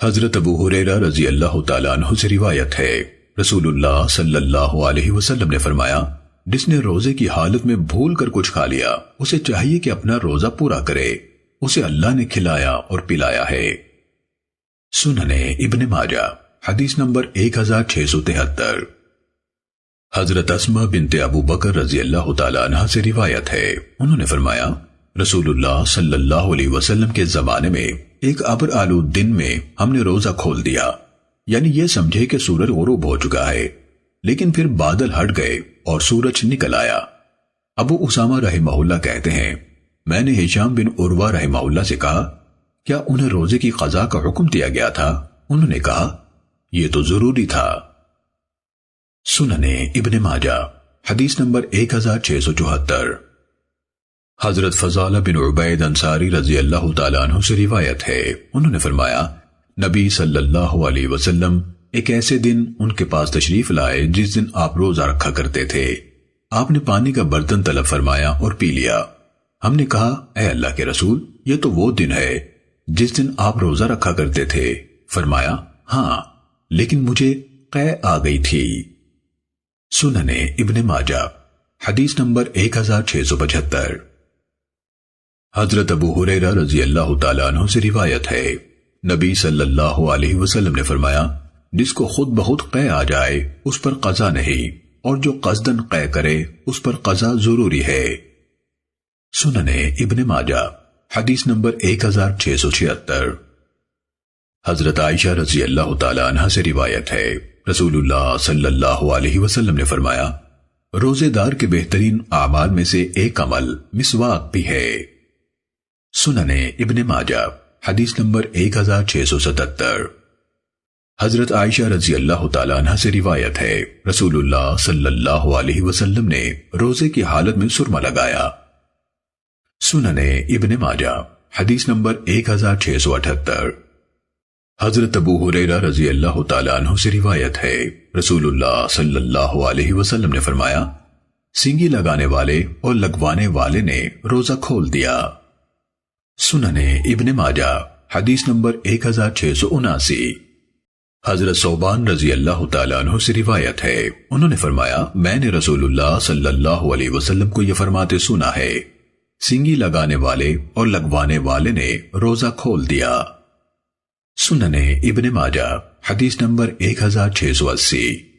حضرت ابو ہریرہ رضی اللہ تعالیٰ عنہ سے روایت ہے، رسول اللہ صلی اللہ علیہ وسلم نے فرمایا، جس نے روزے کی حالت میں بھول کر کچھ کھا لیا اسے چاہیے کہ اپنا روزہ پورا کرے، اسے اللہ نے کھلایا اور پلایا ہے۔ سننے ابن ماجہ حدیث نمبر 1673۔ حضرت اسماء بنت ابو بکر رضی اللہ تعالیٰ عنہ سے روایت ہے، انہوں نے فرمایا، رسول اللہ صلی اللہ علیہ وسلم کے زمانے میں ایک ابر آلود دن میں ہم نے روزہ کھول دیا، یعنی یہ سمجھے کہ سورج غروب ہو چکا ہے، لیکن پھر بادل ہٹ گئے اور سورج نکل آیا۔ ابو اسامہ رحمہ اللہ کہتے ہیں، میں نے ہشام بن عروہ رحمہ اللہ سے کہا، کیا انہیں روزے کی قضا کا حکم دیا گیا تھا؟ انہوں نے کہا، یہ تو ضروری تھا۔ سننے ابن ماجہ حدیث نمبر 1674۔ حضرت فضالہ بن عبید انصاری رضی اللہ تعالیٰ عنہ سے روایت ہے، انہوں نے فرمایا، نبی صلی اللہ علیہ وسلم ایک ایسے دن ان کے پاس تشریف لائے جس دن آپ روزہ رکھا کرتے تھے۔ آپ نے پانی کا برتن طلب فرمایا اور پی لیا۔ ہم نے کہا، اے اللہ کے رسول، یہ تو وہ دن ہے جس دن آپ روزہ رکھا کرتے تھے۔ فرمایا، ہاں، لیکن مجھے قے آ گئی تھی۔ سننے ابن ماجہ حدیث نمبر 1675۔ حضرت ابو ہریرہ رضی اللہ تعالیٰ عنہ سے روایت ہے، نبی صلی اللہ علیہ وسلم نے فرمایا، جس کو خود بخود قے آ جائے اس پر قضا نہیں، اور جو قصدن قے کرے اس پر قضا ضروری ہے۔ سننے ابن ماجہ حدیث نمبر 1676۔ حضرت عائشہ رضی اللہ تعالیٰ عنہ سے روایت ہے، رسول اللہ صلی اللہ علیہ وسلم نے فرمایا، روزے دار کے بہترین اعمال میں سے ایک عمل مسواک بھی ہے۔ سننے ابن ماجہ حدیث نمبر 1677۔ حضرت عائشہ رضی اللہ تعالیٰ عنہ سے روایت ہے، رسول اللہ صلی اللہ علیہ وسلم نے روزے کی حالت میں سرما لگایا۔ سننے ابن ماجہ حدیث نمبر 1678۔ حضرت ابو ہریرہ رضی اللہ تعالیٰ عنہ سے روایت ہے، رسول اللہ صلی اللہ علیہ وسلم نے فرمایا، سینگی لگانے والے اور لگوانے والے نے روزہ کھول دیا۔ سننے ابن ماجہ حدیث نمبر 1679۔ حضرت ثوبان رضی اللہ تعالیٰ عنہ سے روایت ہے، انہوں نے فرمایا، میں نے رسول اللہ صلی اللہ علیہ وسلم کو یہ فرماتے سنا ہے، سینگی لگانے والے اور لگوانے والے نے روزہ کھول دیا۔ سننے ابن ماجہ حدیث نمبر 1680۔